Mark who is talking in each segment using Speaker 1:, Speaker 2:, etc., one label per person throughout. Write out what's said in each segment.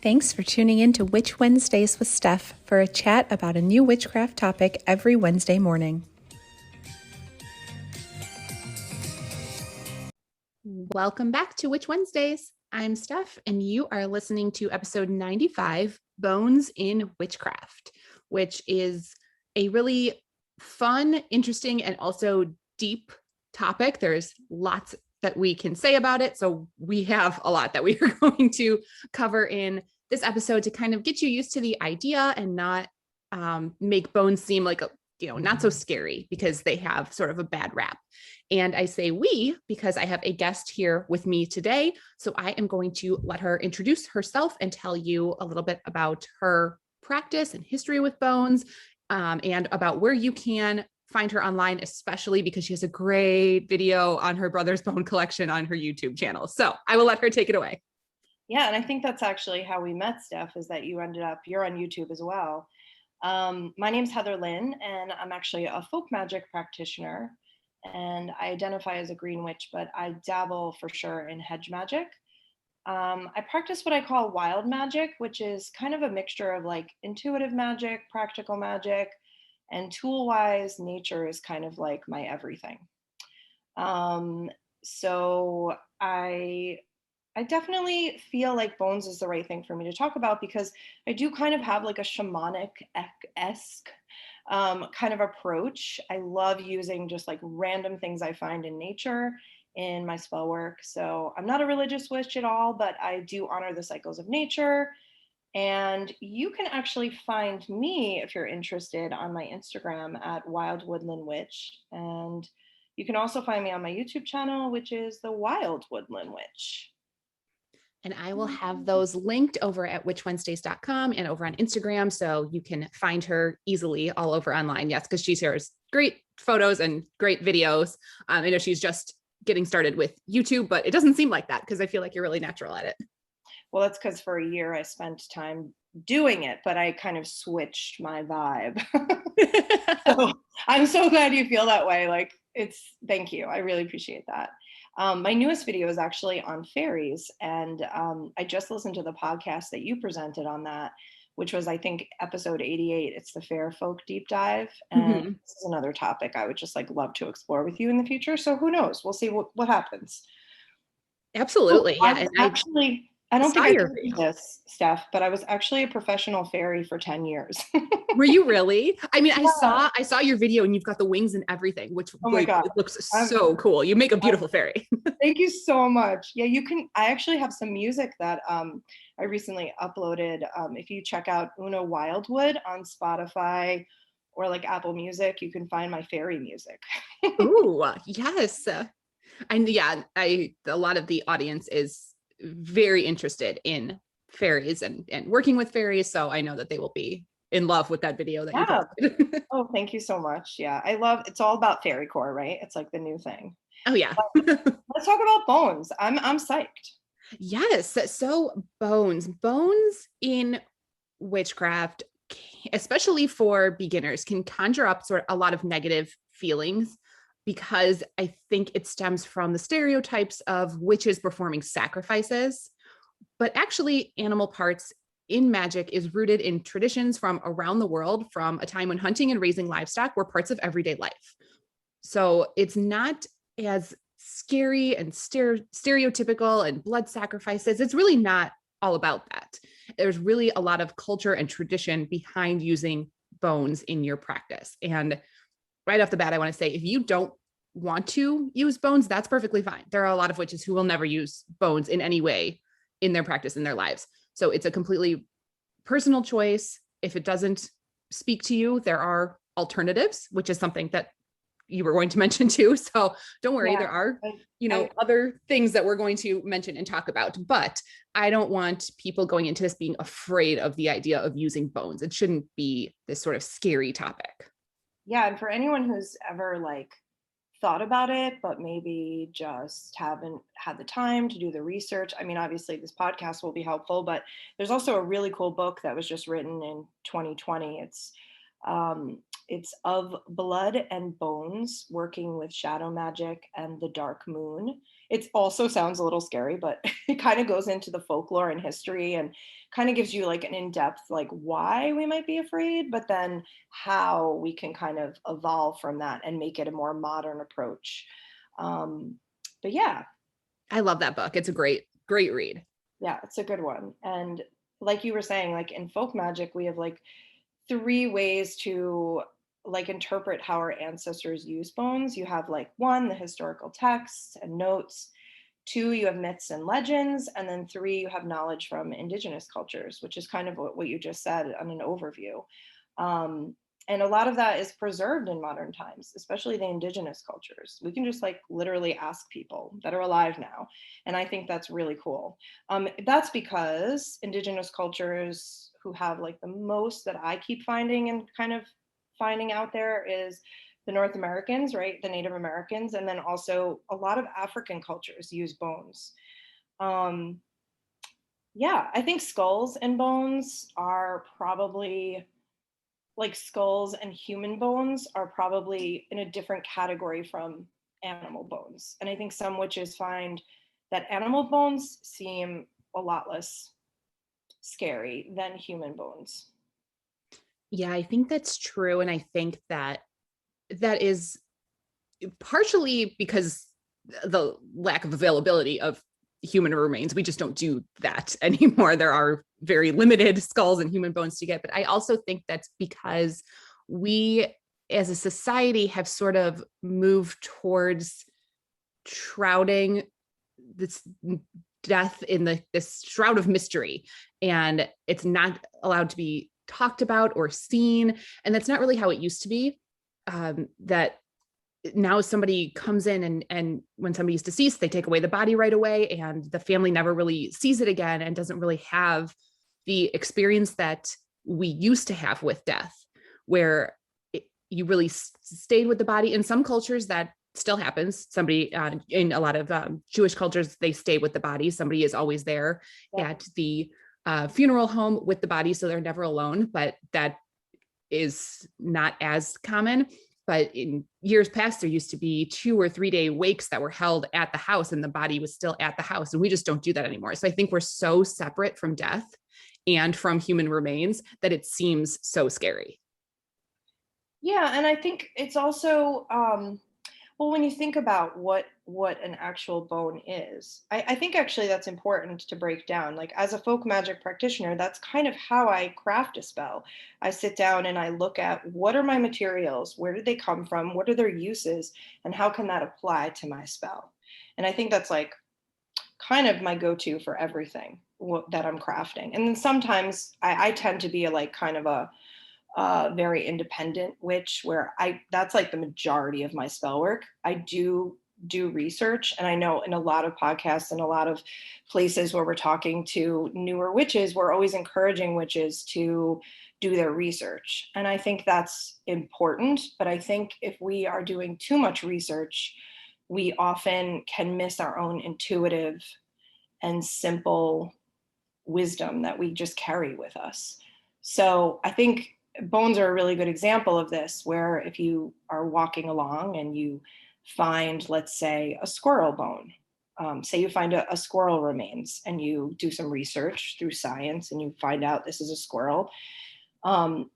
Speaker 1: Thanks for tuning in to Witch Wednesdays with Steph for a chat about a new witchcraft topic every Wednesday morning. Welcome back to Witch Wednesdays. I'm Steph, and you are listening to episode 95, Bones in Witchcraft, which is a really fun, interesting, and also deep topic. There's lots that we can say about it, so we have a lot that we are going to cover in this episode to kind of get you used to the idea and not make bones seem like not so scary, because they have sort of a bad rap. And I say we because I have a guest here with me today. So I am going to let her introduce herself and tell you a little bit about her practice and history with bones, and about where you can find her online, especially because she has a great video on her brother's bone collection on her YouTube channel. So I will let her take it away.
Speaker 2: Yeah, and I think that's actually how we met, Steph, is that you're on YouTube as well. My name's Heather Lynne, and I'm actually a folk magic practitioner, and I identify as a green witch, but I dabble for sure in hedge magic. I practice what I call wild magic, which is kind of a mixture of like intuitive magic, practical magic, and tool-wise, nature is kind of like my everything. So I definitely feel like bones is the right thing for me to talk about, because I do kind of have like a shamanic-esque kind of approach. I love using just like random things I find in nature in my spell work. So I'm not a religious witch at all, but I do honor the cycles of nature. And you can actually find me, if you're interested, on my Instagram at Wild Woodland Witch. And you can also find me on my YouTube channel, which is the Wild Woodland Witch.
Speaker 1: And I will have those linked over at witchwednesdays.com and over on Instagram, so you can find her easily all over online. Yes, because she shares great photos and great videos. I know she's just getting started with YouTube, but it doesn't seem like that because I feel like you're really natural at it.
Speaker 2: Well, that's because for a year I spent time doing it, but I kind of switched my vibe. So I'm so glad you feel that way. Thank you. I really appreciate that. My newest video is actually on fairies, and I just listened to the podcast that you presented on that, which was, I think, episode 88. It's the Fair Folk Deep Dive, and this is another topic I would just love to explore with you in the future. So who knows? We'll see what happens.
Speaker 1: Absolutely.
Speaker 2: Oh,
Speaker 1: yeah.
Speaker 2: I don't think I told you this, Steph, but I was actually a professional fairy for 10 years.
Speaker 1: Were you really? I mean, yeah. I saw your video and you've got the wings and everything, which it looks so cool. You make a beautiful fairy.
Speaker 2: Thank you so much. Yeah, I actually have some music that I recently uploaded. If you check out Una Wildwood on Spotify or like Apple Music, you can find my fairy music.
Speaker 1: Ooh, yes. And yeah, a lot of the audience is very interested in fairies and working with fairies. So I know that they will be in love with that video that you posted.
Speaker 2: Oh, thank you so much. Yeah, it's all about fairy core, right? It's like the new thing.
Speaker 1: Oh yeah.
Speaker 2: Let's talk about bones. I'm psyched.
Speaker 1: Yes. So bones in witchcraft, especially for beginners, can conjure up sort of a lot of negative feelings, because I think it stems from the stereotypes of witches performing sacrifices. But actually, animal parts in magic is rooted in traditions from around the world, from a time when hunting and raising livestock were parts of everyday life. So it's not as scary and stereotypical and blood sacrifices. It's really not all about that. There's really a lot of culture and tradition behind using bones in your practice. And right off the bat, I want to say, if you don't want to use bones, that's perfectly fine. There are a lot of witches who will never use bones in any way in their practice, in their lives. So it's a completely personal choice. If it doesn't speak to you, there are alternatives, which is something that you were going to mention too. So don't worry, there are, other things that we're going to mention and talk about, but I don't want people going into this being afraid of the idea of using bones. It shouldn't be this sort of scary topic.
Speaker 2: Yeah. And for anyone who's ever thought about it, but maybe just haven't had the time to do the research. I mean, obviously this podcast will be helpful, but there's also a really cool book that was just written in 2020. It's It's of blood and bones, working with shadow magic and the dark moon. It also sounds a little scary, but it kind of goes into the folklore and history and kind of gives you like an in-depth, like why we might be afraid, but then how we can kind of evolve from that and make it a more modern approach. Um, but yeah,
Speaker 1: I love that book. It's a great read.
Speaker 2: yeah, it's a good one. And like you were saying, like in folk magic, we have like three ways to like interpret how our ancestors use bones. You have like one, the historical texts and notes. Two, you have myths and legends. And then three, you have knowledge from indigenous cultures, which is kind of what you just said on an overview. Um, and a lot of that is preserved in modern times, especially the indigenous cultures. We can just like literally ask people that are alive now. And I think that's really cool. That's because indigenous cultures who have like the most that I keep finding and kind of finding out there is the North Americans, right? The Native Americans, and then also a lot of African cultures use bones. Um, yeah, I think skulls and bones are probably like skulls and human bones are probably in a different category from animal bones. And I think some witches find that animal bones seem a lot less scary than human bones.
Speaker 1: Yeah, I think that's true. And I think that that is partially because the lack of availability of human remains. We just don't do that anymore. There are very limited skulls and human bones to get. But I also think that's because we as a society have sort of moved towards shrouding this death in this shroud of mystery, and it's not allowed to be talked about or seen. And that's not really how it used to be. That now somebody comes in and when somebody's deceased, they take away the body right away, and the family never really sees it again and doesn't really have the experience that we used to have with death, where you really stayed with the body. In some cultures that still happens. Somebody in a lot of Jewish cultures, they stay with the body. Somebody is always there at the funeral home with the body, so they're never alone, but that is not as common. But in years past, there used to be 2 or 3 day wakes that were held at the house and the body was still at the house. And we just don't do that anymore. So I think we're so separate from death and from human remains that it seems so scary.
Speaker 2: Yeah, and I think it's also well, when you think about what an actual bone is, I think actually that's important to break down. Like as a folk magic practitioner, that's kind of how I craft a spell. I sit down and I look at what are my materials, where did they come from, what are their uses, and how can that apply to my spell? And I think that's like kind of my go-to for everything that I'm crafting. And then sometimes I tend to be a, like kind of a very independent witch where I that's like the majority of my spell work. I do research, and I know in a lot of podcasts and a lot of places where we're talking to newer witches, we're always encouraging witches to do their research. And I think that's important, but I think if we are doing too much research, we often can miss our own intuitive and simple wisdom that we just carry with us. So I think bones are a really good example of this, where if you are walking along and you find, let's say, a squirrel bone, say you find a squirrel remains and you do some research through science and you find out this is a squirrel,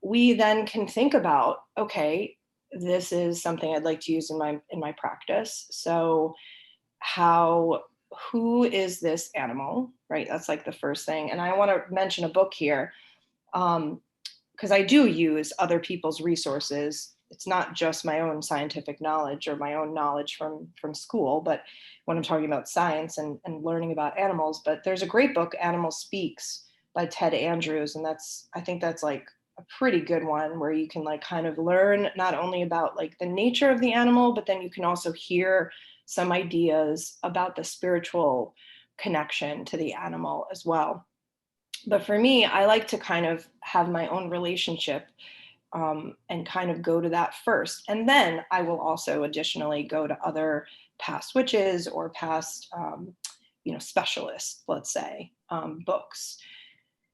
Speaker 2: we then can think about, okay, this is something I'd like to use in my practice. So how who is this animal, right? That's like the first thing. And I want to mention a book here, because I do use other people's resources. It's not just my own scientific knowledge or my own knowledge from school, but when I'm talking about science and learning about animals. But there's a great book, Animal Speaks, by Ted Andrews, and I think that's like a pretty good one, where you can like kind of learn not only about like the nature of the animal, but then you can also hear some ideas about the spiritual connection to the animal as well. But for me, I like to kind of have my own relationship, and kind of go to that first. And then I will also additionally go to other past witches or past, specialists, let's say, books.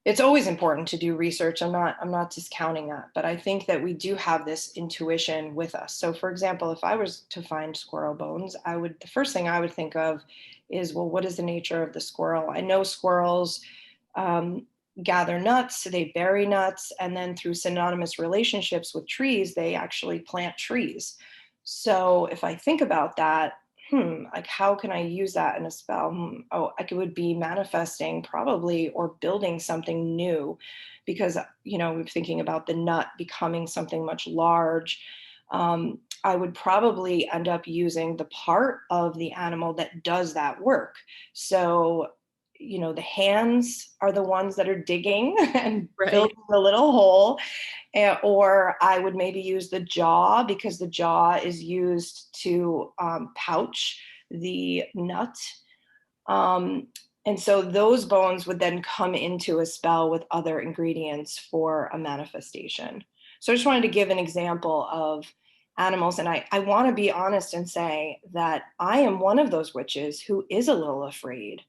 Speaker 2: It's always important to do research. I'm not discounting that, but I think that we do have this intuition with us. So for example, if I was to find squirrel bones, the first thing I would think of is, well, what is the nature of the squirrel? I know squirrels um, gather nuts, they bury nuts, and then through synonymous relationships with trees, they actually plant trees. So if I think about that, like how can I use that in a spell? Oh, I would be manifesting probably or building something new because, we're thinking about the nut becoming something much large. I would probably end up using the part of the animal that does that work. So, the hands are the ones that are digging and
Speaker 1: Right.
Speaker 2: building the little hole, or I would maybe use the jaw because the jaw is used to pouch the nut. Um, and so those bones would then come into a spell with other ingredients for a manifestation. So I just wanted to give an example of animals. And I want to be honest and say that I am one of those witches who is a little afraid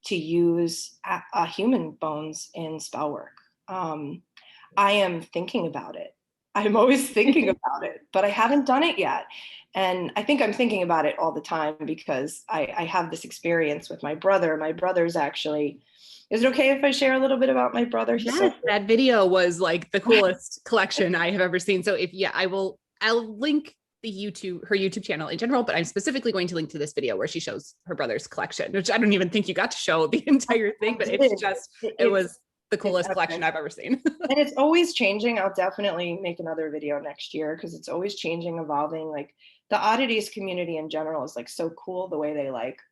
Speaker 2: to use human bones in spell work. I am thinking about it. I'm always thinking about it, but I haven't done it yet. And I think I'm thinking about it all the time because I have this experience with my brother. My brother's actually, is it okay if I share a little bit about my brother? He's so
Speaker 1: Yes, that video was like the coolest collection I have ever seen. So I'll link her YouTube channel in general, but I'm specifically going to link to this video where she shows her brother's collection, which I don't even think you got to show the entire thing, but it was the coolest collection I've ever seen.
Speaker 2: And it's always changing. I'll definitely make another video next year because it's always changing, evolving. Like the oddities community in general is like so cool the way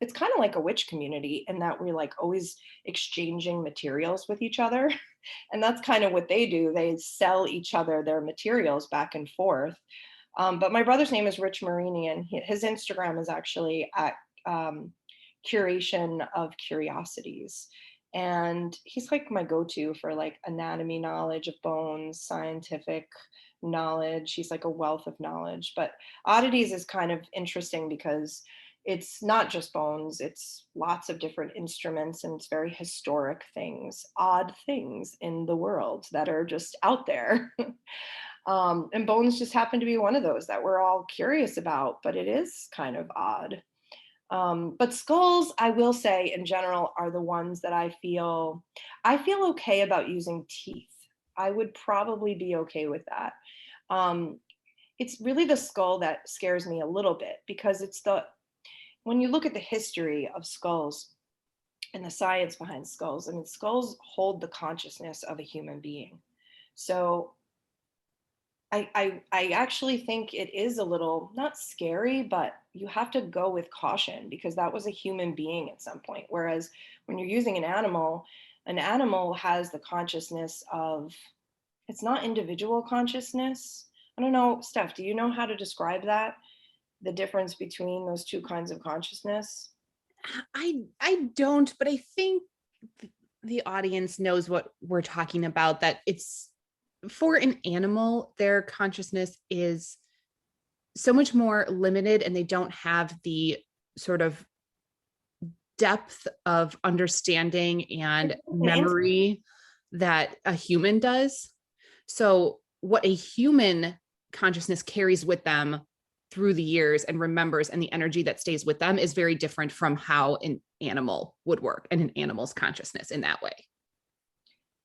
Speaker 2: it's kind of like a witch community in that we're like always exchanging materials with each other. And that's kind of what they do. They sell each other their materials back and forth. But my brother's name is Rich Marini, and his Instagram is actually at Curation of Curiosities. And he's like my go-to for like anatomy knowledge of bones, scientific knowledge. He's like a wealth of knowledge. But oddities is kind of interesting because it's not just bones, it's lots of different instruments, and it's very historic things, odd things in the world that are just out there. And bones just happen to be one of those that we're all curious about, but it is kind of odd. But skulls, I will say in general, are the ones that I feel okay about using teeth. I would probably be okay with that. Um, it's really the skull that scares me a little bit because when you look at the history of skulls and the science behind skulls, I mean, skulls hold the consciousness of a human being. So I actually think it is a little not scary, but you have to go with caution because that was a human being at some point. Whereas when you're using an animal has the consciousness of, it's not individual consciousness. I don't know, Steph, do you know how to describe that? The difference between those two kinds of consciousness?
Speaker 1: I don't, but I think the audience knows what we're talking about, that it's for an animal, their consciousness is so much more limited and they don't have the sort of depth of understanding and memory that a human does. So what a human consciousness carries with them through the years and remembers, and the energy that stays with them is very different from how an animal would work and an animal's consciousness in that way.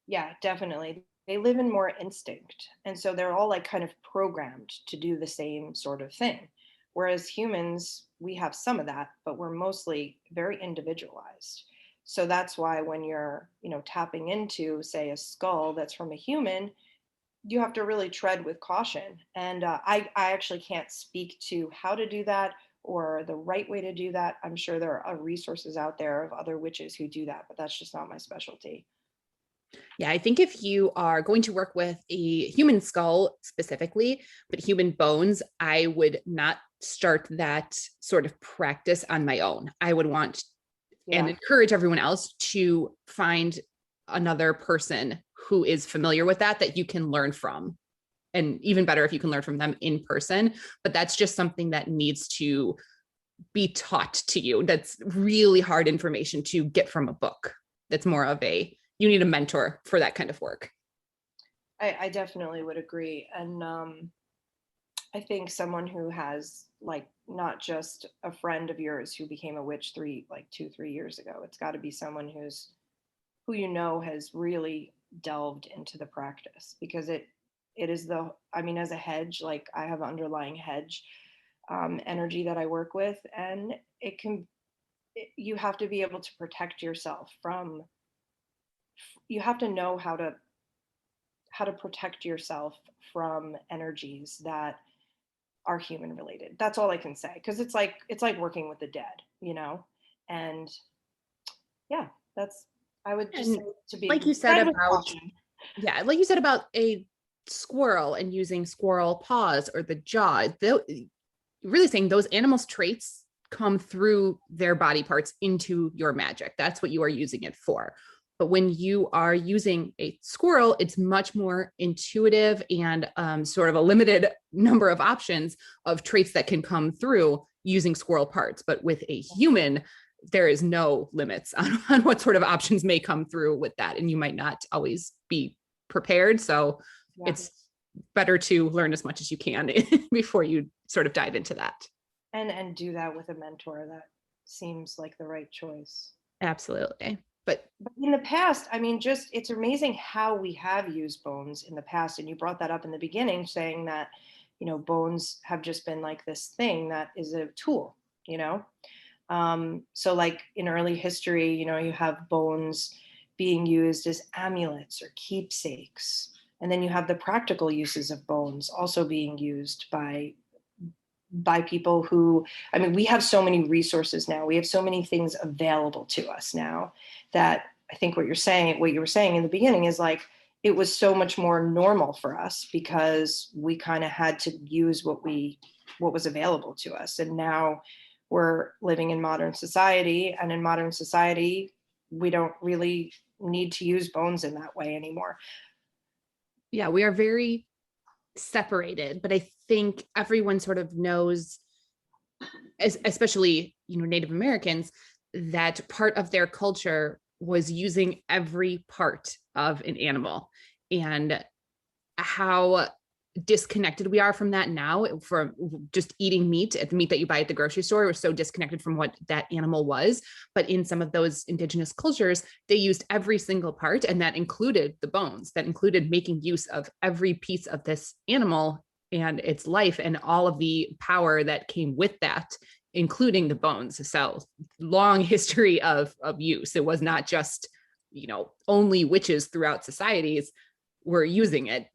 Speaker 2: Yeah, definitely. They live in more instinct. And so they're all like kind of programmed to do the same sort of thing. Whereas humans, we have some of that, but we're mostly very individualized. So that's why when you're, tapping into, say, a skull that's from a human, you have to really tread with caution. And I actually can't speak to how to do that or the right way to do that. I'm sure there are resources out there of other witches who do that, but that's just not my specialty.
Speaker 1: Yeah, I think if you are going to work with a human skull specifically, but human bones, I would not start that sort of practice on my own. I would want and
Speaker 2: Yeah.
Speaker 1: encourage everyone else to find another person who is familiar with that you can learn from. And even better if you can learn from them in person, but that's just something that needs to be taught to you. That's really hard information to get from a book. That's more of a you need a mentor for that kind of work.
Speaker 2: I definitely would agree. And I think someone who has like not just a friend of yours who became a witch 2, 3 years ago, it's got to be someone who has really delved into the practice, because it is I mean, as a hedge, like I have underlying hedge energy that I work with, and you have to be able to protect yourself from, you have to know how to protect yourself from energies that are human related. That's all I can say, because it's like working with the dead. And yeah, that's, I would just say
Speaker 1: And
Speaker 2: to be
Speaker 1: like you said
Speaker 2: tread with
Speaker 1: about,
Speaker 2: caution.
Speaker 1: yeah, like you said about a squirrel and using squirrel paws or the jaw, really saying those animals' traits come through their body parts into your magic. That's what you are using it for. But when you are using a squirrel, it's much more intuitive and sort of a limited number of options of traits that can come through using squirrel parts. But with a human, there is no limits on what sort of options may come through with that. And you might not always be prepared. So
Speaker 2: Yeah.
Speaker 1: it's better to learn as much as you can before you sort of dive into that.
Speaker 2: And do that with a mentor. That seems like the right choice.
Speaker 1: Absolutely. But
Speaker 2: But in the past, I mean, just it's amazing how we have used bones in the past. And you brought that up in the beginning, saying that, bones have just been like this thing that is a tool. So like in early history, you have bones being used as amulets or keepsakes. And then you have the practical uses of bones also being used by people who, I mean, we have so many resources now. We have so many things available to us now, that I think what you were saying in the beginning is like, it was so much more normal for us because we kind of had to use what was available to us. And now we're living in modern society, and in modern society, we don't really need to use bones in that way anymore.
Speaker 1: yeah, we are very separated, but I think everyone sort of knows, especially Native Americans, that part of their culture was using every part of an animal, and how disconnected we are from that now, from just eating meat, the meat that you buy at the grocery store. We're so disconnected from what that animal was. But in some of those indigenous cultures, they used every single part, and that included the bones, that included making use of every piece of this animal and its life and all of the power that came with that, including the bones. So long history of use. It was not just only witches throughout societies were using it.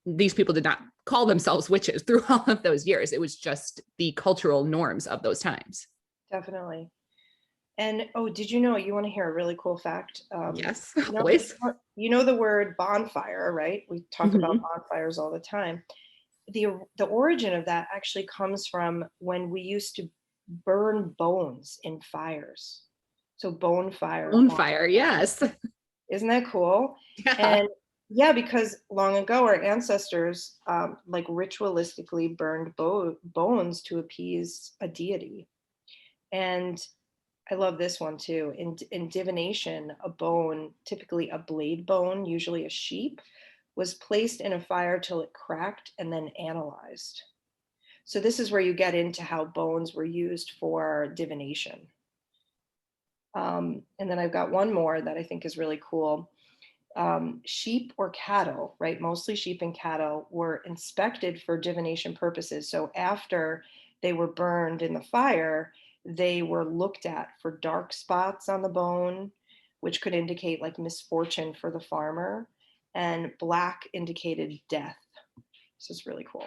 Speaker 1: These people did not call themselves witches through all of those years. It was just the cultural norms of those times.
Speaker 2: Definitely. And did you know, you want to hear a really cool fact?
Speaker 1: Yes,
Speaker 2: You know,
Speaker 1: always.
Speaker 2: you know the word bonfire, right? We talk about
Speaker 1: Mhm.
Speaker 2: bonfires all the time. The origin of that actually comes from when we used to burn bones in fires. So bone fire,
Speaker 1: Bonfire, yes.
Speaker 2: isn't that cool?
Speaker 1: Yeah.
Speaker 2: And yeah, because long ago our ancestors like ritualistically burned bones to appease a deity. And I love this one too. In divination, a bone, typically a blade bone, usually a sheep, was placed in a fire till it cracked and then analyzed. So this is where you get into how bones were used for divination. And then I've got one more that I think is really cool. Sheep or cattle, right? Mostly sheep and cattle were inspected for divination purposes. So after they were burned in the fire, they were looked at for dark spots on the bone, which could indicate like misfortune for the farmer, and black indicated death. This is really cool.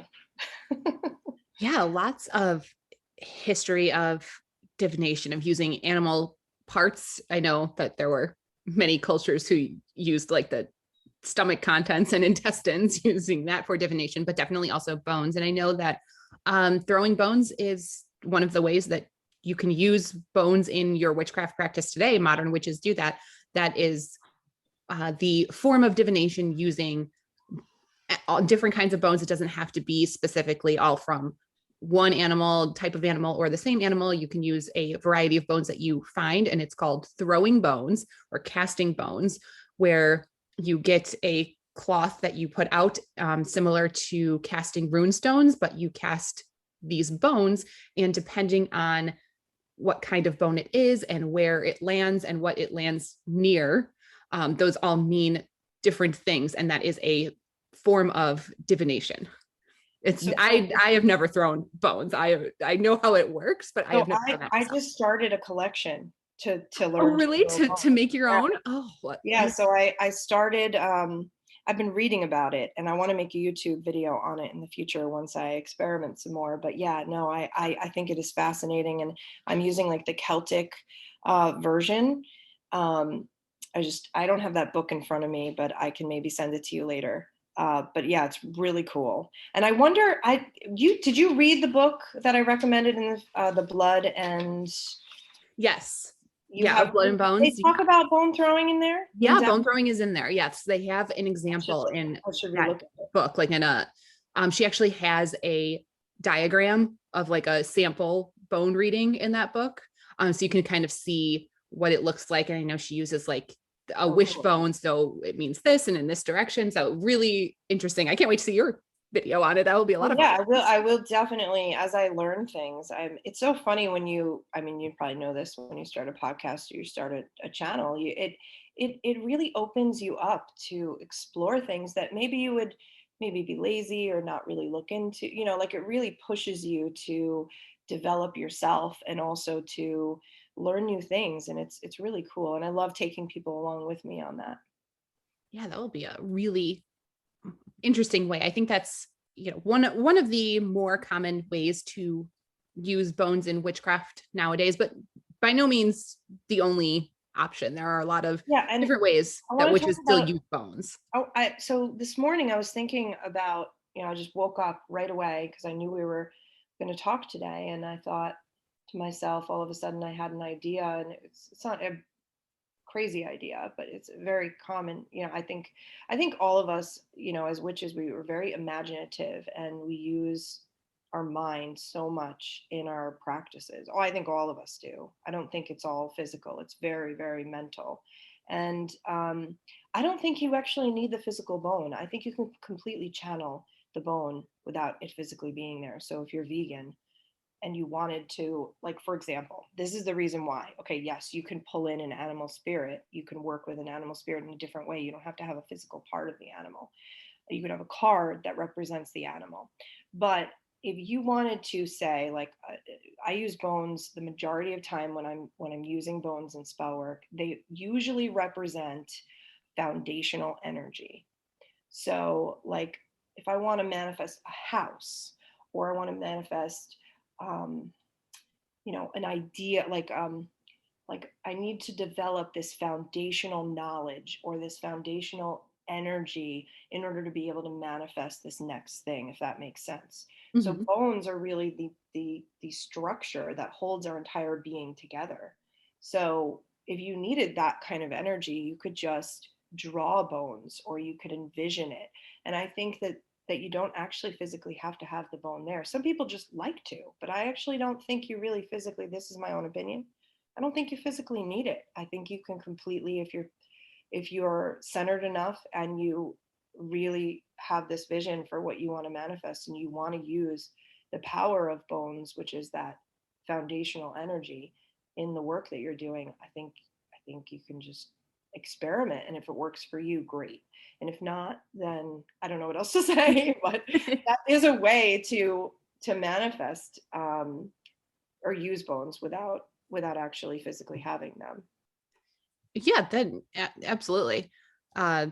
Speaker 1: Yeah, lots of history of divination, of using animal parts. I know that there were many cultures who used like the stomach contents and intestines, using that for divination, but definitely also bones. And I know that throwing bones is one of the ways that you can use bones in your witchcraft practice today. Modern witches do that. That is the form of divination using all different kinds of bones. It doesn't have to be specifically all from one animal, type of animal, or the same animal. You can use a variety of bones that you find, and it's called throwing bones or casting bones, where you get a cloth that you put out, similar to casting rune stones, but you cast these bones, and depending on what kind of bone it is and where it lands and what it lands near, those all mean different things, and that is a form of divination. It's
Speaker 2: So,
Speaker 1: I have never thrown bones. I know how it works, but I
Speaker 2: so
Speaker 1: have never done that
Speaker 2: I
Speaker 1: myself.
Speaker 2: just started a collection to
Speaker 1: Oh,
Speaker 2: learn to
Speaker 1: really?
Speaker 2: throw
Speaker 1: To
Speaker 2: bones.
Speaker 1: make your
Speaker 2: Yeah.
Speaker 1: own? Oh, what?
Speaker 2: Yeah, so I started, I've been reading about it, and I want to make a YouTube video on it in the future once I experiment some more. But yeah, no, I think it is fascinating, and I'm using like the Celtic version. Um, I don't have that book in front of me, but I can maybe send it to you later. But yeah, it's really cool. And I wonder, did you read the book that I recommended in the Blood and
Speaker 1: Yes.
Speaker 2: you
Speaker 1: Yeah, of
Speaker 2: have?
Speaker 1: Blood and
Speaker 2: They
Speaker 1: Bones.
Speaker 2: talk about bone throwing in there in
Speaker 1: Yeah,
Speaker 2: depth.
Speaker 1: bone throwing is in there. Yes, they have an
Speaker 2: I should
Speaker 1: example
Speaker 2: look,
Speaker 1: in
Speaker 2: I should
Speaker 1: that
Speaker 2: relook at it.
Speaker 1: book, like in a, she actually has a diagram of like a sample bone reading in that book. So you can kind of see what it looks like. And I know she uses like a
Speaker 2: Oh, cool.
Speaker 1: wishbone, so it means this and in this direction. So really interesting. I can't wait to see your video on it. That will be a lot
Speaker 2: Well,
Speaker 1: of
Speaker 2: yeah,
Speaker 1: fun.
Speaker 2: I will definitely, as I learn things. It's so funny when I mean, you probably know this when you start a podcast or you start a channel, it really opens you up to explore things that maybe you would maybe be lazy or not really look into, like it really pushes you to develop yourself and also to learn new things. And it's really cool. And I love taking people along with me on that.
Speaker 1: Yeah, that will be a really interesting way. I think that's, one of the more common ways to use bones in witchcraft nowadays, but by no means the only option. There are a lot of
Speaker 2: Yeah, and
Speaker 1: different ways
Speaker 2: I
Speaker 1: that
Speaker 2: want to talk
Speaker 1: witches still
Speaker 2: about.
Speaker 1: use bones.
Speaker 2: Oh, so this morning I was thinking about, I just woke up right away because I knew we were going to talk today, and I thought to myself, all of a sudden I had an idea, and it's not a crazy idea, but it's very common. I think all of us, as witches, we were very imaginative, and we use our mind so much in our practices. Oh, I think all of us do. I don't think it's all physical. It's very, very mental. And I don't think you actually need the physical bone. I think you can completely channel the bone without it physically being there. So if you're vegan, and you wanted to, like, for example, this is the reason why. Okay, yes, you can pull in an animal spirit. You can work with an animal spirit in a different way. You don't have to have a physical part of the animal. You could have a card that represents the animal. But if you wanted to say, like, I use bones the majority of time when I'm using bones in spell work, they usually represent foundational energy. So, like, if I want to manifest a house, or I want to manifest um, an idea, like I need to develop this foundational knowledge or this foundational energy in order to be able to manifest this next thing, if that makes sense. So
Speaker 1: Mhm.
Speaker 2: bones are really the structure that holds our entire being together. So if you needed that kind of energy, you could just draw bones, or you could envision it. And I think that you don't actually physically have to have the bone there. Some people just like to, but I actually don't think you really physically, this is my own opinion, I don't think you physically need it. I think you can completely, if you're centered enough and you really have this vision for what you want to manifest, and you want to use the power of bones, which is that foundational energy in the work that you're doing, I think you can just experiment, and if it works for you, great. And if not, then I don't know what else to say, but that is a way to manifest or use bones without actually physically having them.
Speaker 1: Yeah, then absolutely. Uh,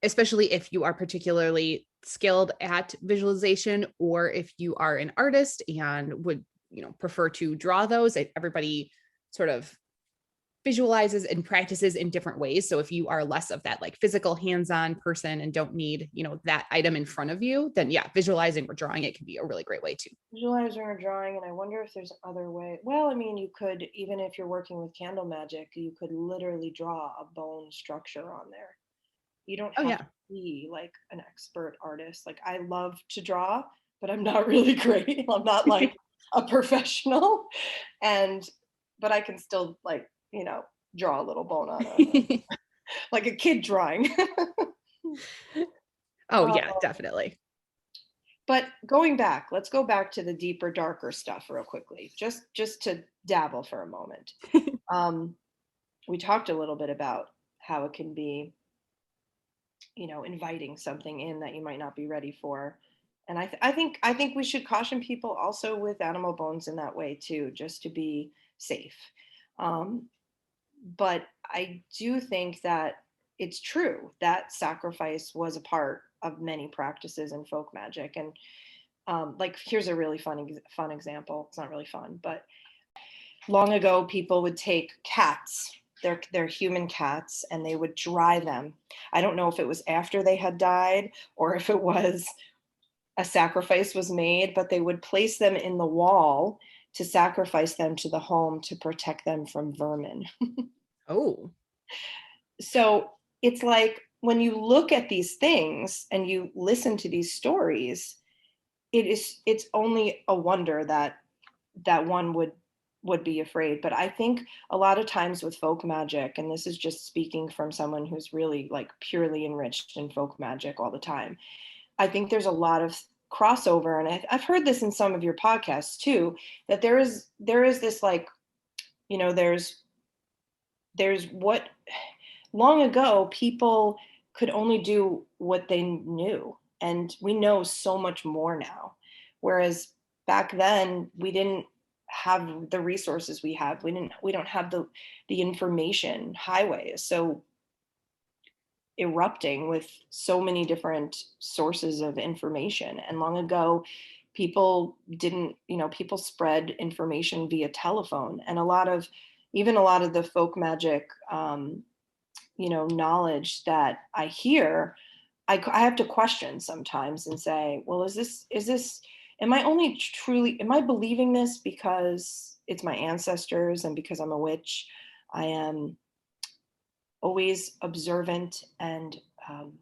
Speaker 1: Especially if you are particularly skilled at visualization, or if you are an artist and would, prefer to draw those. Everybody sort of visualizes and practices in different ways. So if you are less of that like physical hands-on person and don't need, that item in front of you, then yeah, visualizing or drawing it can be a really great way too.
Speaker 2: Visualizing or drawing, and I wonder if there's other way. Well, I mean, you could, even if you're working with candle magic, you could literally draw a bone structure on there. You don't
Speaker 1: Oh
Speaker 2: have
Speaker 1: yeah.
Speaker 2: to be like an expert artist. Like, I love to draw, but I'm not really great. I'm not like a professional. And but I can still, like, draw a little bone on a like a kid drawing.
Speaker 1: Oh
Speaker 2: Uh,
Speaker 1: yeah, definitely.
Speaker 2: but let's go back to the deeper, darker stuff real quickly, just to dabble for a moment. Um, we talked a little bit about how it can be, inviting something in that you might not be ready for. And I think we should caution people also with animal bones in that way too, just to be safe. Um, but I do think that it's true that sacrifice was a part of many practices in folk magic. And like, here's a really fun example. It's not really fun, but long ago, people would take cats, their human cats, and they would dry them. I don't know if it was after they had died or if it was a sacrifice was made, but they would place them in the wall to sacrifice them to the home to protect them from vermin.
Speaker 1: Oh,
Speaker 2: So it's like when you look at these things and you listen to these stories, it's only a wonder that one would be afraid. But I think a lot of times with folk magic, and this is just speaking from someone who's really like purely enriched in folk magic all the time, I think there's a lot of crossover, and I've heard this in some of your podcasts too, that there is this like, there's what long ago people could only do what they knew, and we know so much more now, whereas back then we didn't have the resources we don't have the information highways so erupting with so many different sources of information. And long ago, people didn't, people spread information via telephone. And even a lot of the folk magic, knowledge that I hear, I have to question sometimes and say, well, am I believing this because it's my ancestors and because I'm a witch? I am always observant and um,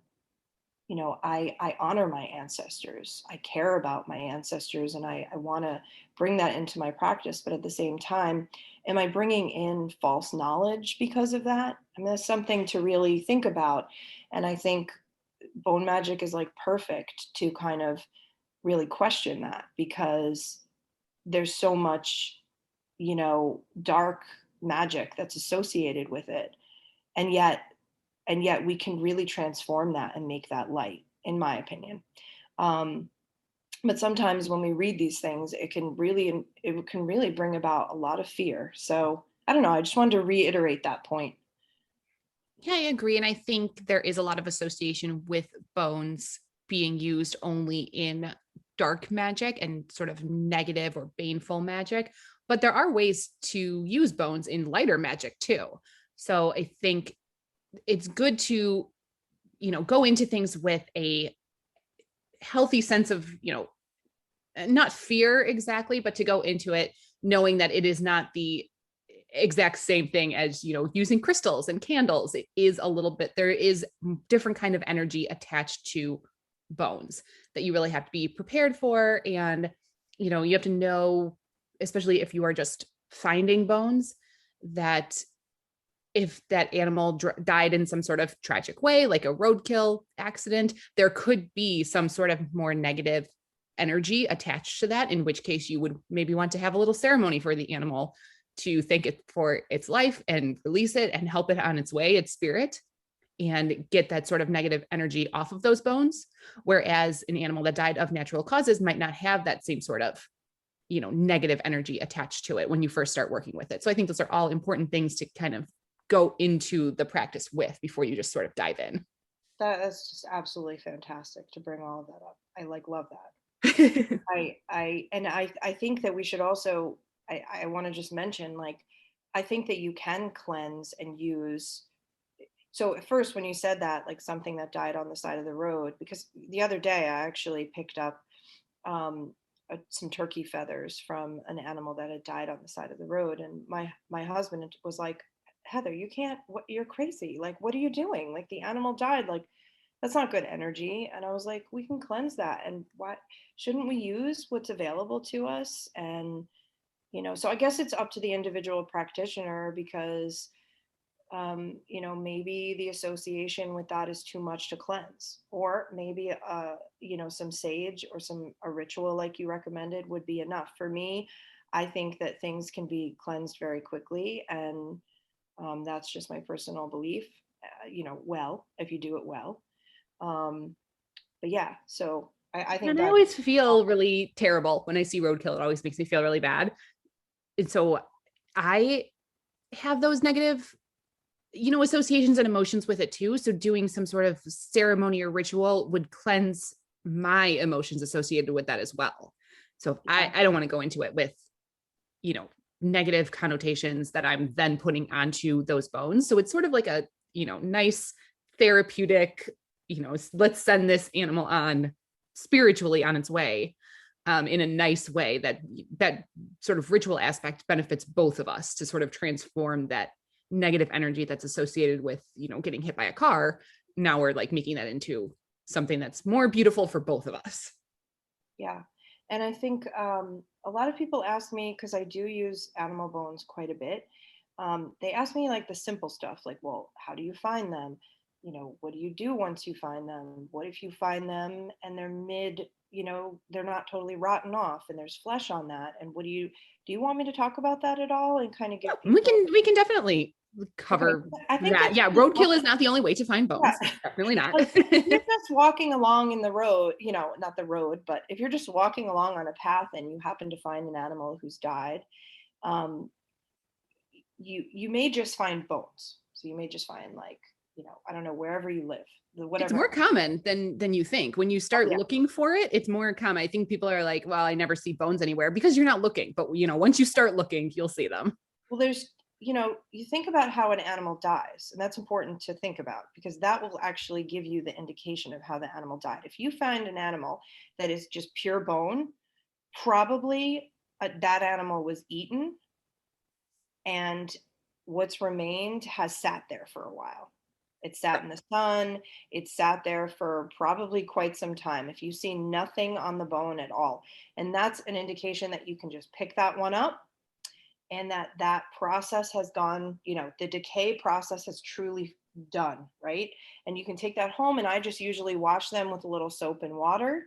Speaker 2: I honor my ancestors. I care about my ancestors and I want to bring that into my practice. But at the same time, am I bringing in false knowledge because of that? I mean, that's something to really think about. And I think bone magic is like perfect to kind of really question that, because there's so much, dark magic that's associated with it. And yet we can really transform that and make that light, in my opinion. um, but sometimes when we read these things, it can really bring about a lot of fear. So I don't know, I just wanted to reiterate that point.
Speaker 1: yeah, I agree. And I think there is a lot of association with bones being used only in dark magic and sort of negative or baneful magic. But there are ways to use bones in lighter magic too. So I think it's good to, go into things with a healthy sense of, not fear exactly, but to go into it knowing that it is not the exact same thing as, using crystals and candles. It is a little bit, there is different kind of energy attached to bones that you really have to be prepared for. And, you have to know, especially if you are just finding bones, that if that animal died in some sort of tragic way, like a roadkill accident, there could be some sort of more negative energy attached to that, in which case you would maybe want to have a little ceremony for the animal to thank it for its life and release it and help it on its way, its spirit, and get that sort of negative energy off of those bones. Whereas an animal that died of natural causes might not have that same sort of, negative energy attached to it when you first start working with it. So I think those are all important things to kind of go into the practice with before you just sort of dive in.
Speaker 2: That's just absolutely fantastic to bring all of that up. I like love that. I think that we should also, I want to just mention, like, I think that you can cleanse and use. So at first, when you said that, like something that died on the side of the road, because the other day I actually picked up um, some turkey feathers from an animal that had died on the side of the road, and my husband was like, Heather, you can't. What, you're crazy. Like, what are you doing? Like, the animal died. Like, that's not good energy. And I was like, we can cleanse that. And why shouldn't we use what's available to us? And so I guess it's up to the individual practitioner, because maybe the association with that is too much to cleanse, or maybe, some sage or a ritual like you recommended would be enough. For me, I think that things can be cleansed very quickly, and that's just my personal belief. Well, if you do it well. Um, but yeah, so I think
Speaker 1: And I
Speaker 2: that.
Speaker 1: always feel really terrible when I see roadkill. It always makes me feel really bad. And so I have those negative, associations and emotions with it too. So doing some sort of ceremony or ritual would cleanse my emotions associated with that as well. So
Speaker 2: Yeah,
Speaker 1: I don't want to go into it with, you know, negative connotations that I'm then putting onto those bones. So it's sort of like a, nice therapeutic, let's send this animal on spiritually on its way, in a nice way that sort of ritual aspect benefits both of us to sort of transform that negative energy that's associated with, getting hit by a car. Now we're like making that into something that's more beautiful for both of us.
Speaker 2: yeah. And I think a lot of people ask me, because I do use animal bones quite a bit. They ask me like the simple stuff, like, well, how do you find them? What do you do once you find them? What if you find them and they're they're not totally rotten off and there's flesh on that? And do you want me to talk about that at all and kind of give
Speaker 1: we
Speaker 2: people?
Speaker 1: can we can definitely
Speaker 2: Okay,
Speaker 1: cover
Speaker 2: I think
Speaker 1: that.
Speaker 2: that's
Speaker 1: Yeah, roadkill is not the only way to find bones.
Speaker 2: yeah.
Speaker 1: Definitely not.
Speaker 2: Like, if you're just walking along in the road, not the road, but if you're just walking along on a path and you happen to find an animal who's died, um, you may just find bones. So you may just find, like, I don't know, wherever you live,
Speaker 1: It's
Speaker 2: whatever.
Speaker 1: more common than you think. When you
Speaker 2: Oh
Speaker 1: start
Speaker 2: yeah.
Speaker 1: looking for it, it's more common. I think people are like, well, I never see bones anywhere because you're not looking. But once you start looking, you'll see them.
Speaker 2: Well, you think about how an animal dies, and that's important to think about because that will actually give you the indication of how the animal died. If you find an animal that is just pure bone, probably that animal was eaten, and what's remained has sat there for a while. It sat in the sun, it sat there for probably quite some time. If you see nothing on the bone at all, and that's an indication that you can just pick that one up, and that process has gone, the decay process has truly done, right? And you can take that home, and I just usually wash them with a little soap and water,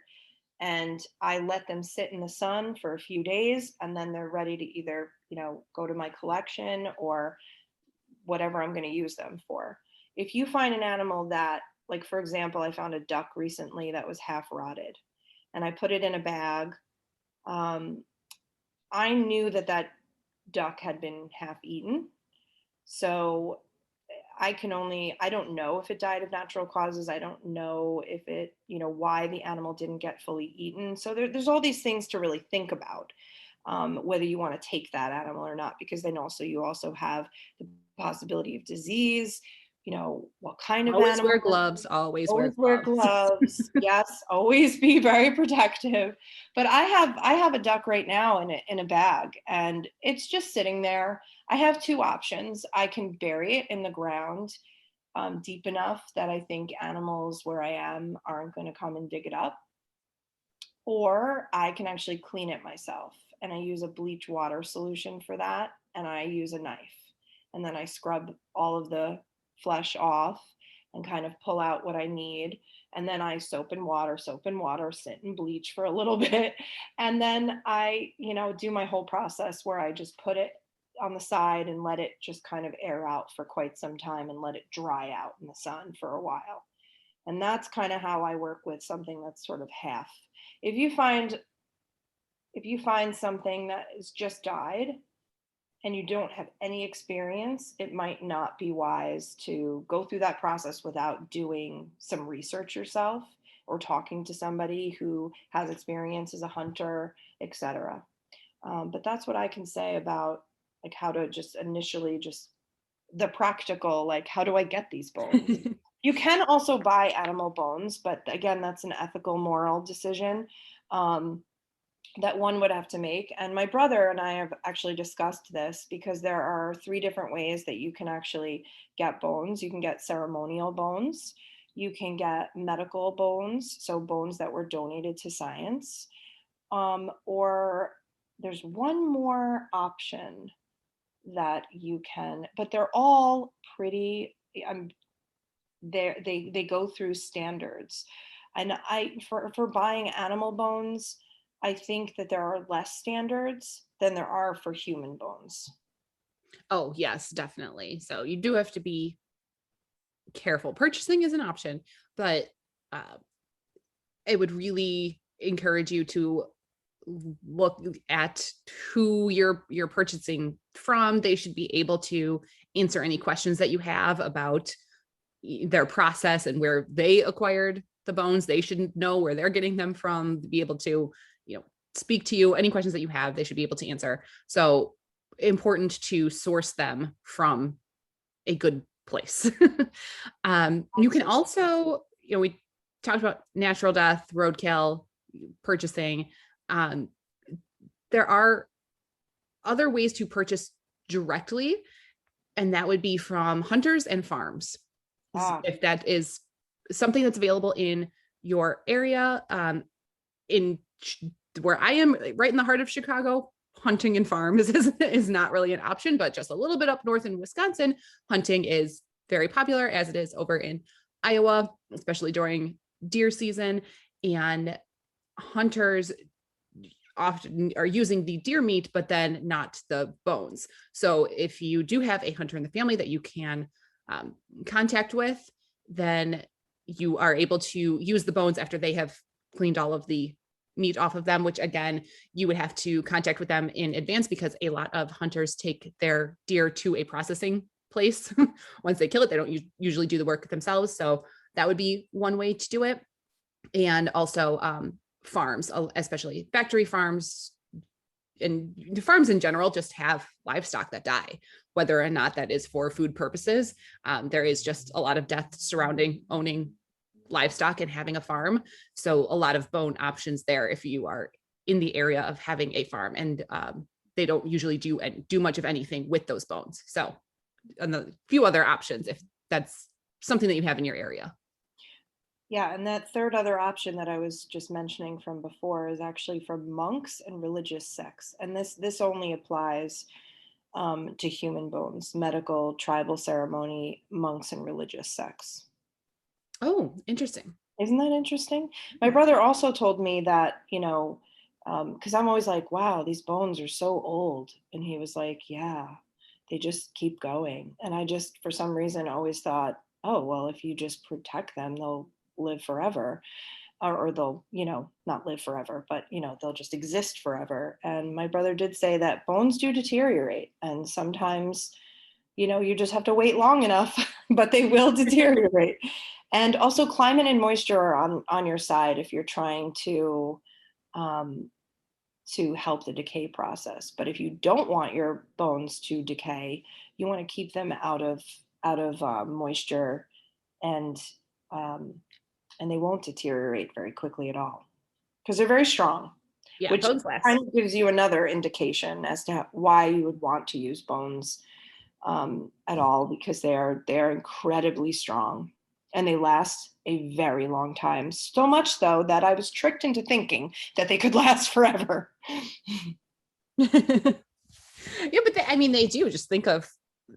Speaker 2: and I let them sit in the sun for a few days, and then they're ready to either, go to my collection or whatever I'm going to use them for. If you find an animal that, like, for example, I found a duck recently that was half rotted, and I put it in a bag. Um, I knew that duck had been half eaten. So I don't know if it died of natural causes. I don't know if it, why the animal didn't get fully eaten. So there's all these things to really think about, whether you want to take that animal or not, because then also you also have the possibility of disease, what kind of
Speaker 1: Always
Speaker 2: animal.
Speaker 1: wear gloves. Always wear
Speaker 2: Always wear
Speaker 1: gloves.
Speaker 2: gloves. Yes, always be very protective. But I have a duck right now in a bag, and it's just sitting there. I have two options. I can bury it in the ground, deep enough that I think animals where I am aren't going to come and dig it up, or I can actually clean it myself. And I use a bleach water solution for that, and I use a knife. And then I scrub all of the flesh off and kind of pull out what I need. And then I soap and water, sit in bleach for a little bit. And then I, do my whole process where I just put it on the side and let it just kind of air out for quite some time and let it dry out in the sun for a while. And that's kind of how I work with something that's sort of half. If you find if you find something that is just died and you don't have any experience, it might not be wise to go through that process without doing some research yourself or talking to somebody who has experience as a hunter, etc. But that's what I can say about, like, how to just initially just the practical, like, how do I get these bones? You can also buy animal bones, but again, that's an ethical, moral decision. Um, that one would have to make. And my brother and I have actually discussed this because there are three different ways that you can actually get bones. You can get ceremonial bones, you can get medical bones, so bones that were donated to science, or there's one more option. that you can, but they're all pretty, they go through standards. And for buying animal bones, I think that there are less standards than there are for human bones.
Speaker 1: Oh, yes, definitely. So you do have to be careful. Purchasing is an option, but uh, I would really encourage you to look at who you're purchasing from. They should be able to answer any questions that you have about their process and where they acquired the bones. They shouldn't know where they're getting them from, be able to, speak to you. Any questions that you have, they should be able to answer. So important to source them from a good place. You can also, we talked about natural death, roadkill, purchasing. Um, there are other ways to purchase directly, and that would be from hunters and farms.
Speaker 2: Ah,
Speaker 1: If that is something that's available in your area, in where I am, right in the heart of Chicago, hunting and farms is not really an option, but just a little bit up north in Wisconsin, hunting is very popular, as it is over in Iowa, especially during deer season. And hunters often are using the deer meat, but then not the bones. So if you do have a hunter in the family that you can contact with, then you are able to use the bones after they have cleaned all of the meat off of them, which again, you would have to contact with them in advance, because a lot of hunters take their deer to a processing place. Once they kill it, they don't usually do the work themselves. So that would be one way to do it. And also farms, especially factory farms, and farms in general just have livestock that die, whether or not that is for food purposes. There is just a lot of death surrounding owning livestock and having a farm. So a lot of bone options there if you are in the area of having a farm. And they don't usually do much of anything with those bones. So and a few other options if that's something that you have in your area.
Speaker 2: yeah, and that third other option that I was just mentioning from before is actually for monks and religious sects, and this only applies to human bones, medical, tribal ceremony, monks, and religious sects.
Speaker 1: Oh, interesting.
Speaker 2: Isn't that interesting? My
Speaker 1: Yeah.
Speaker 2: brother also told me that, because I'm always like, wow, these bones are so old. And he was like, yeah, they just keep going. And I just, for some reason, always thought, oh, well, if you just protect them, they'll live forever. Or they'll, not live forever, but, they'll just exist forever. And my brother did say that bones do deteriorate. And sometimes, you just have to wait long enough, but they will deteriorate. And also climate and moisture are on your side if you're trying um, to help the decay process. But if you don't want your bones to decay, you want to keep them out of moisture, and um, and they won't deteriorate very quickly at all because they're very strong,
Speaker 1: Yeah,
Speaker 2: which
Speaker 1: bones last.
Speaker 2: kind of gives you another indication as to why you would want to use bones at all, because they're incredibly strong and they last a very long time. So much so that I was tricked into thinking that they could last forever.
Speaker 1: Yeah, but I mean, they do. Just think of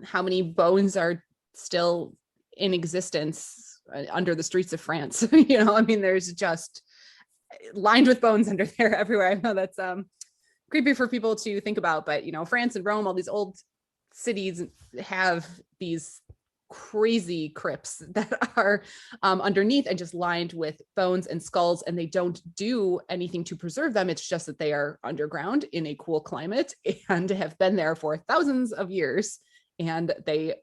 Speaker 1: how many bones are still in existence under the streets of France. I mean, there's just lined with bones under there everywhere. I know that's creepy for people to think about, but France and Rome, all these old cities have these crazy crypts that are underneath and just lined with bones and skulls, and they don't do anything to preserve them. It's just that they are underground in a cool climate and have been there for thousands of years, and they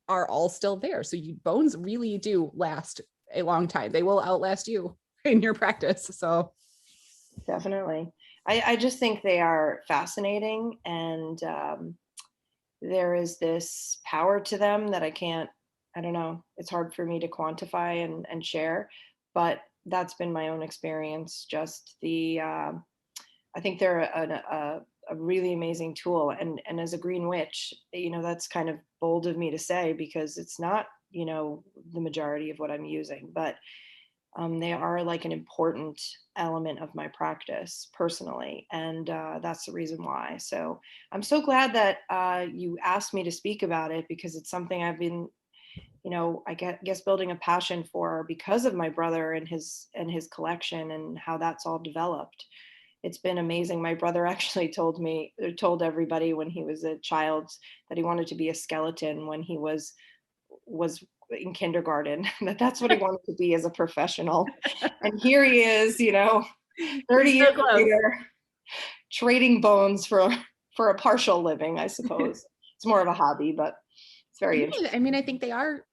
Speaker 1: are all still there. So bones really do last a long time. They will outlast you in your practice. So
Speaker 2: Definitely. I just think they are fascinating, and there is this power to them that I don't know, it's hard for me to quantify and share, but that's been my own experience. Just I think they're a really amazing tool. And as a green witch, that's kind of bold of me to say because it's not, the majority of what I'm using, but They are like an important element of my practice personally, and that's the reason why. So I'm so glad that you asked me to speak about it, because it's something I've been, I guess building a passion for because of my brother and his collection and how that's all developed. It's been amazing. My brother actually told everybody when he was a child that he wanted to be a skeleton when he was in kindergarten, that's what he wanted to be as a professional. And here he is, 30
Speaker 1: He's so
Speaker 2: years
Speaker 1: close.
Speaker 2: later, trading bones for a partial living, I suppose. It's more of a hobby, but it's very
Speaker 1: Yeah, I
Speaker 2: interesting.
Speaker 1: mean, I think they are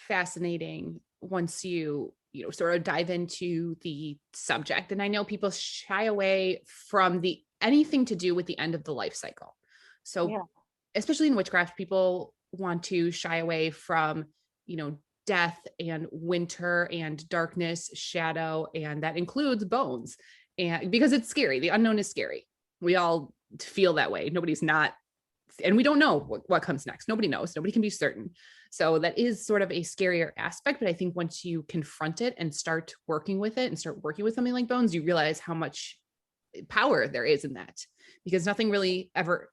Speaker 1: fascinating once you know sort of dive into the subject. And I know people shy away from the anything to do with the end of the life cycle. So
Speaker 2: Yeah.
Speaker 1: especially in witchcraft, people want to shy away from, death and winter and darkness, shadow, and that includes bones. And because it's scary, the unknown is scary. We all feel that way. Nobody's not, and we don't know what comes next. Nobody knows. Nobody can be certain. So that is sort of a scarier aspect. But I think once you confront it and start working with it and start working with something like bones, you realize how much power there is in that, because nothing really ever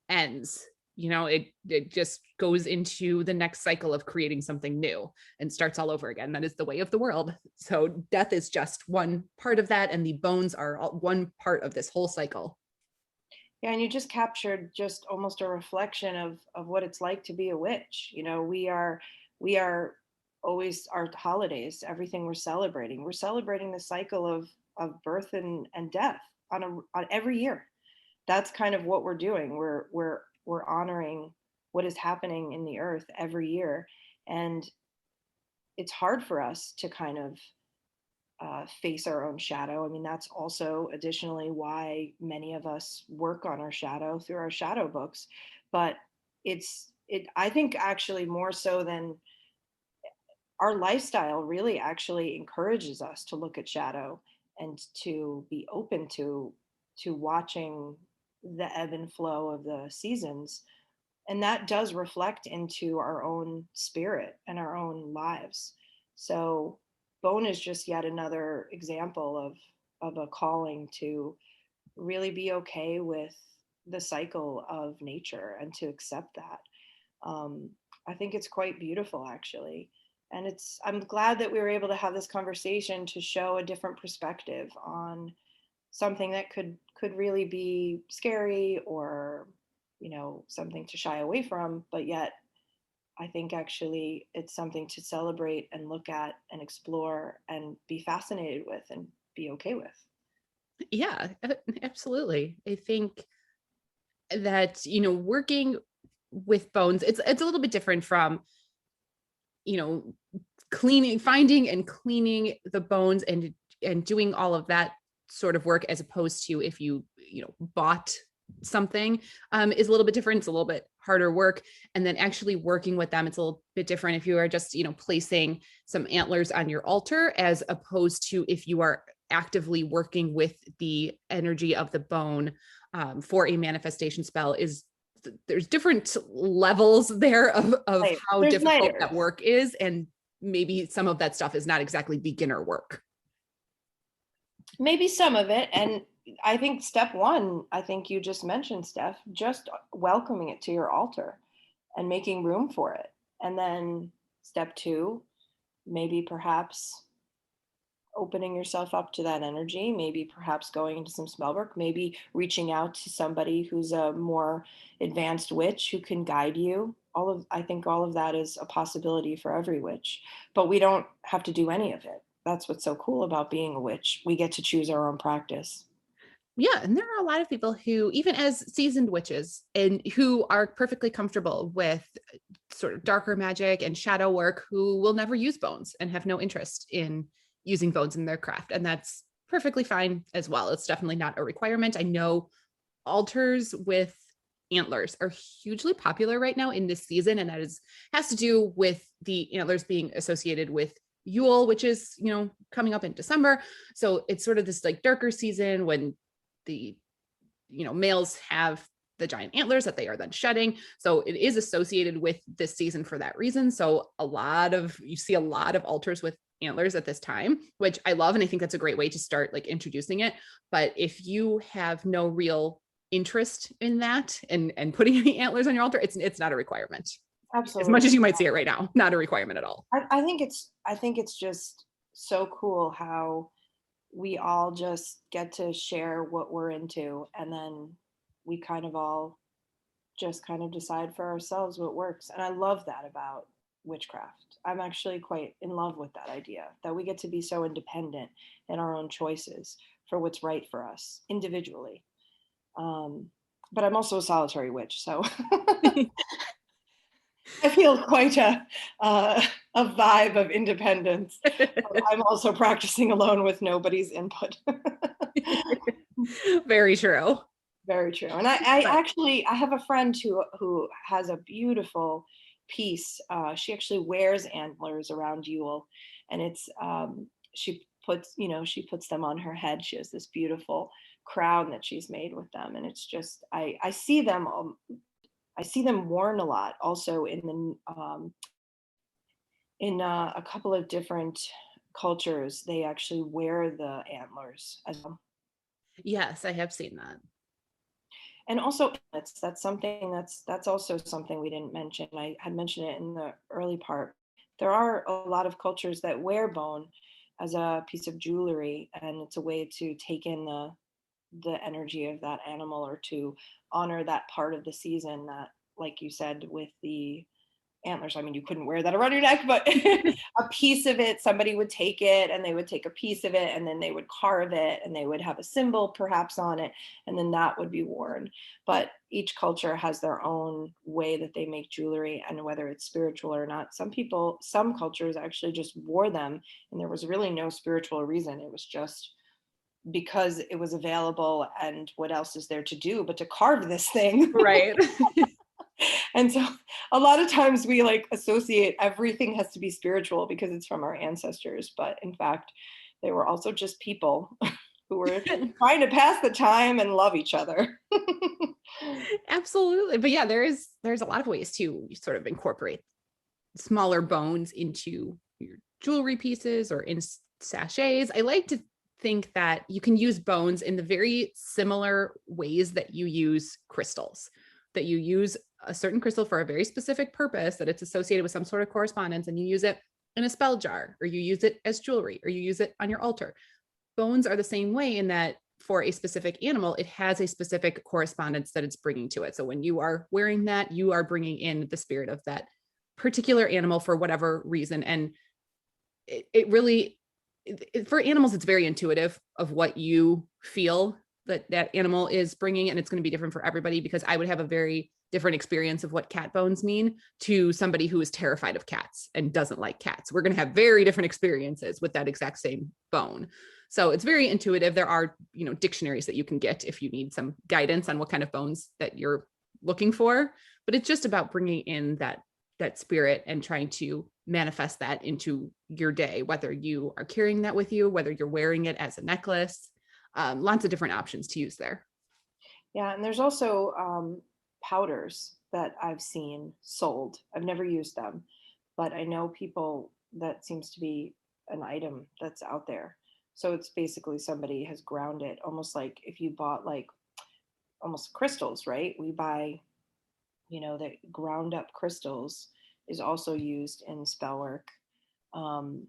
Speaker 1: ends. It just goes into the next cycle of creating something new and starts all over again. That is the way of the world. So death is just one part of that, and the bones are one part of this whole cycle.
Speaker 2: Yeah, and you just captured just almost a reflection of what it's like to be a witch. We are always our holidays, everything we're celebrating. We're celebrating the cycle of birth and death on every year. That's kind of what we're doing. We're honoring what is happening in the earth every year. And it's hard for us to kind of face our own shadow. I mean, that's also additionally why many of us work on our shadow through our shadow books. But I think actually more so than our lifestyle really actually encourages us to look at shadow and to be open to watching the ebb and flow of the seasons, and that does reflect into our own spirit and our own lives. So bone is just yet another example of a calling to really be okay with the cycle of nature and to accept that. um, I think it's quite beautiful, actually. And I'm glad that we were able to have this conversation to show a different perspective on something that could really be scary or, something to shy away from, but yet I think actually it's something to celebrate and look at and explore and be fascinated with and be okay with.
Speaker 1: Yeah, absolutely. I think that, working with bones, it's a little bit different from, you know, finding and cleaning the bones and doing all of that sort of work, as opposed to if you bought something, is a little bit different. It's a little bit harder work. And then actually working with them, it's a little bit different if you are just, placing some antlers on your altar, as opposed to if you are actively working with the energy of the bone, for a manifestation spell. There's different levels there of
Speaker 2: Right.
Speaker 1: how
Speaker 2: There's
Speaker 1: difficult
Speaker 2: layers.
Speaker 1: that work is. And maybe some of that stuff is not exactly beginner work.
Speaker 2: Maybe some of it. And I think step one, I think you just mentioned, Steph, just welcoming it to your altar and making room for it. And then step two, maybe perhaps opening yourself up to that energy, maybe perhaps going into some spell work, maybe reaching out to somebody who's a more advanced witch who can guide you. I think all of that is a possibility for every witch, but we don't have to do any of it. That's what's so cool about being a witch. We get to choose our own practice.
Speaker 1: Yeah, and there are a lot of people who, even as seasoned witches, and who are perfectly comfortable with sort of darker magic and shadow work, who will never use bones and have no interest in using bones in their craft. And that's perfectly fine as well. It's definitely not a requirement. I know altars with antlers are hugely popular right now in this season, and that has to do with the antlers being associated with Yule, which is, coming up in December. So it's sort of this like darker season when the males have the giant antlers that they are then shedding. So it is associated with this season for that reason. So you see a lot of altars with antlers at this time, which I love. And I think that's a great way to start like introducing it. But if you have no real interest in that and putting any antlers on your altar, it's not a requirement. As much
Speaker 2: Absolutely.
Speaker 1: as you might see it right now, not a requirement at all.
Speaker 2: I think it's just so cool how we all just get to share what we're into, and then we kind of all just kind of decide for ourselves what works. And I love that about witchcraft. I'm actually quite in love with that idea that we get to be so independent in our own choices for what's right for us individually. But I'm also a solitary witch, so I feel quite a vibe of independence. I'm also practicing alone with nobody's input.
Speaker 1: Very true.
Speaker 2: Very true. And I
Speaker 1: But
Speaker 2: actually I have a friend who has a beautiful piece. She actually wears antlers around Yule, and it's she puts them on her head. She has this beautiful crown that she's made with them, and it's just I see them worn a lot also in a couple of different cultures. They actually wear the antlers as well.
Speaker 1: yes, I have seen that.
Speaker 2: And also that's something that's also something we didn't mention. I had mentioned it in the early part. There are a lot of cultures that wear bone as a piece of jewelry, and it's a way to take in the energy of that animal, or to honor that part of the season that, like you said, with the antlers, I mean, you couldn't wear that around your neck, but a piece of it, somebody would take it and they would take a piece of it and then they would carve it and they would have a symbol perhaps on it, and then that would be worn. But each culture has their own way that they make jewelry, and whether it's spiritual or not. Some cultures actually just wore them and there was really no spiritual reason. It was just because it was available, and what else is there to do but to carve this thing?
Speaker 1: Right.
Speaker 2: And so a lot of times we like associate everything has to be spiritual because it's from our ancestors, but in fact they were also just people who were trying to pass the time and love each other.
Speaker 1: Absolutely. But yeah, there's a lot of ways to sort of incorporate smaller bones into your jewelry pieces or in sachets. I like to think that you can use bones in the very similar ways that you use crystals, that you use a certain crystal for a very specific purpose, that it's associated with some sort of correspondence, and you use it in a spell jar, or you use it as jewelry, or you use it on your altar. Bones are the same way in that for a specific animal, it has a specific correspondence that it's bringing to it. So when you are wearing that, you are bringing in the spirit of that particular animal for whatever reason. And it really, for animals, it's very intuitive of what you feel that animal is bringing, and it's going to be different for everybody, because I would have a very different experience of what cat bones mean to somebody who is terrified of cats and doesn't like cats. We're going to have very different experiences with that exact same bone. So it's very intuitive. There are, dictionaries that you can get if you need some guidance on what kind of bones that you're looking for, but it's just about bringing in that spirit and trying to manifest that into your day, whether you are carrying that with you, whether you're wearing it as a necklace. Lots of different options to use there.
Speaker 2: Yeah, and there's also powders that I've seen sold. I've never used them, but I know people that seems to be an item that's out there. So it's basically somebody has ground it, almost like if you bought like almost crystals, right? We buy, the ground up crystals is also used in spell work. Um,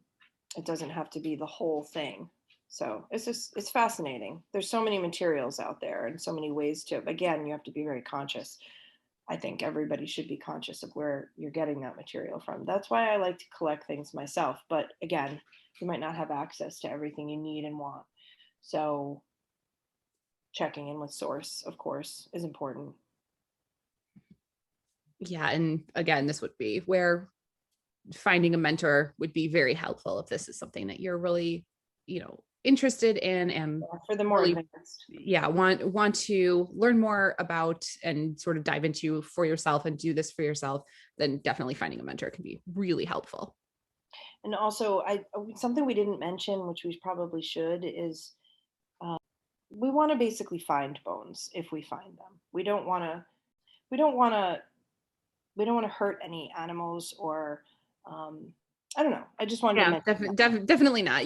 Speaker 2: it doesn't have to be the whole thing. So it's fascinating. There's so many materials out there and so many ways to, again, you have to be very conscious. I think everybody should be conscious of where you're getting that material from. That's why I like to collect things myself. But again, you might not have access to everything you need and want. So checking in with source, of course, is important.
Speaker 1: Yeah. And again, this would be where finding a mentor would be very helpful if this is something that you're really, interested in, and
Speaker 2: For the more
Speaker 1: really,
Speaker 2: advanced.
Speaker 1: yeah, want to learn more about and sort of dive into for yourself and do this for yourself, then definitely finding a mentor can be really helpful.
Speaker 2: And also, something we didn't mention, which we probably should, is we want to basically find bones if we find them. We don't want to. We don't want to. We don't want to hurt any animals or I don't know. I just wanted to mention
Speaker 1: Definitely not.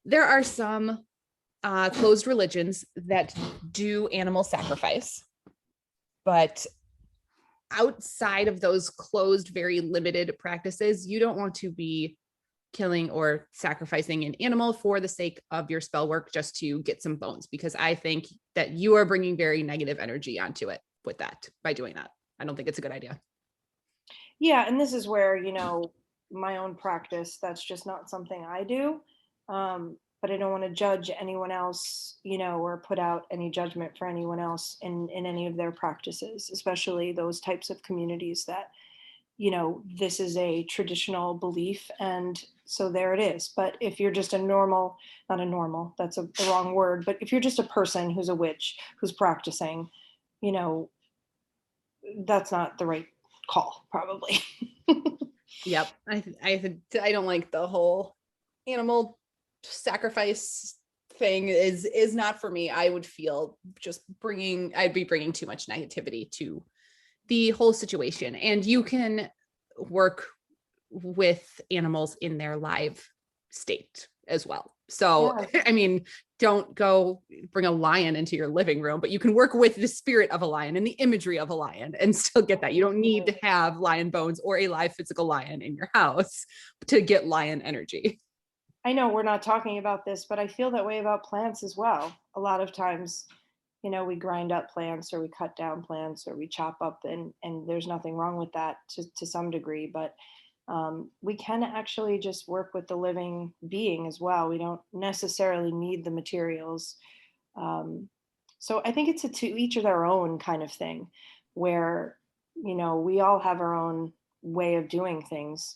Speaker 1: There are some closed religions that do animal sacrifice, but outside of those closed, very limited practices, you don't want to be killing or sacrificing an animal for the sake of your spell work just to get some bones, because I think that you are bringing very negative energy onto it with that by doing that. I don't think it's a good idea.
Speaker 2: Yeah, and this is where, my own practice, that's just not something I do. But I don't want to judge anyone else, or put out any judgment for anyone else in any of their practices, especially those types of communities that, this is a traditional belief. And so there it is. But if you're just not a normal, that's the wrong word, but if you're just a person who's a witch, who's practicing, you know, that's not the right call, probably.
Speaker 1: Yep. I don't like the whole animal sacrifice thing is not for me. I would feel I'd be bringing too much negativity to the whole situation. And you can work with animals in their live state as well. So, yeah. I mean, don't go bring a lion into your living room, but you can work with the spirit of a lion and the imagery of a lion and still get that. You don't need to have lion bones or a live physical lion in your house to get lion energy.
Speaker 2: I know we're not talking about this, but I feel that way about plants as well. A lot of times, we grind up plants or we cut down plants or we chop up, and there's nothing wrong with that to some degree, but we can actually just work with the living being as well. We don't necessarily need the materials. So I think it's a to each of their own kind of thing where, we all have our own way of doing things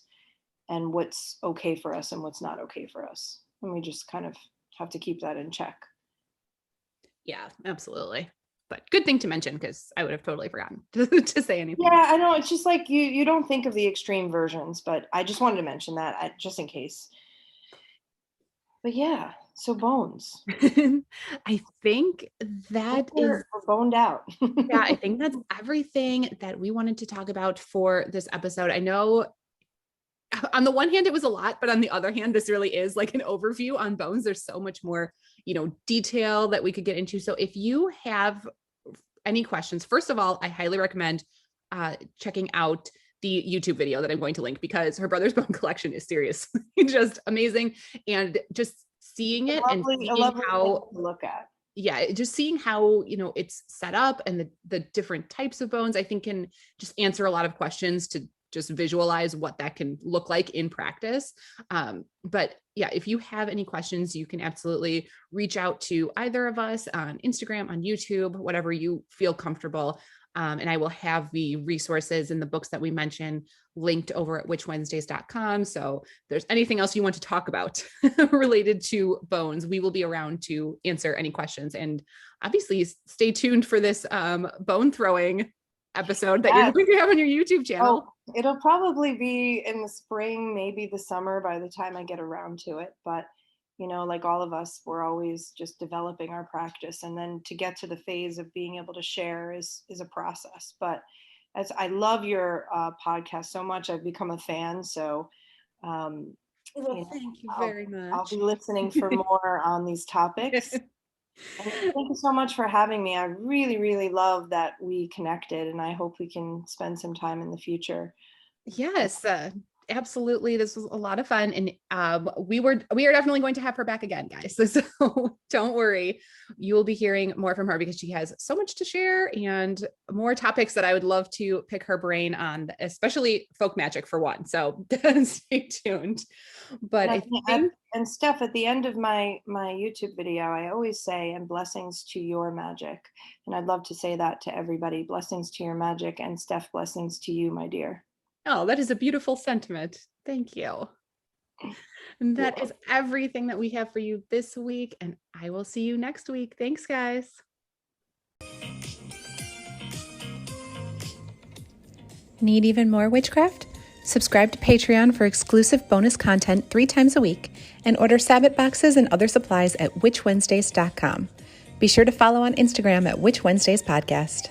Speaker 2: and what's okay for us and what's not okay for us. And we just kind of have to keep that in check.
Speaker 1: Yeah, absolutely. But good thing to mention, because I would have totally forgotten to say anything.
Speaker 2: Yeah, I know. It's just like you don't think of the extreme versions, but I just wanted to mention that just in case. But yeah, so bones.
Speaker 1: I think that
Speaker 2: we're boned out.
Speaker 1: Yeah, I think that's everything that we wanted to talk about for this episode. I know on the one hand, it was a lot, but on the other hand, this really is like an overview on bones. There's so much more, detail that we could get into. So if you have any questions, first of all, I highly recommend checking out the YouTube video that I'm going to link, because her brother's bone collection is seriously just amazing. And just seeing it and seeing how
Speaker 2: to look at.
Speaker 1: Yeah, just seeing how, it's set up and the different types of bones, I think can just answer a lot of questions to just visualize what that can look like in practice. But yeah, if you have any questions, you can absolutely reach out to either of us on Instagram, on YouTube, whatever you feel comfortable. And I will have the resources and the books that we mentioned linked over at witchwednesdays.com. So if there's anything else you want to talk about related to bones, we will be around to answer any questions. And obviously stay tuned for this bone throwing episode that you're going to have on your YouTube channel.
Speaker 2: Oh, it'll probably be in the spring, maybe the summer by the time I get around to it. But, like all of us, we're always just developing our practice. And then to get to the phase of being able to share is a process. But as I love your podcast so much, I've become a fan. So,
Speaker 1: well, thank you very much.
Speaker 2: I'll be listening for more on these topics. And thank you so much for having me. I really, really love that we connected, and I hope we can spend some time in the future.
Speaker 1: Yes, absolutely. This was a lot of fun. And we are definitely going to have her back again, guys. So don't worry. You will be hearing more from her because she has so much to share and more topics that I would love to pick her brain on, especially folk magic for one. So stay tuned. But
Speaker 2: and Steph, at the end of my YouTube video, I always say, and blessings to your magic. And I'd love to say that to everybody. Blessings to your magic, and Steph, blessings to you, my dear.
Speaker 1: Oh, that is a beautiful sentiment. Thank you. And that is everything that we have for you this week. And I will see you next week. Thanks, guys.
Speaker 3: Need even more witchcraft? Subscribe to Patreon for exclusive bonus content 3 times a week and order Sabbath boxes and other supplies at witchwednesdays.com. Be sure to follow on Instagram at Witch Wednesdays Podcast.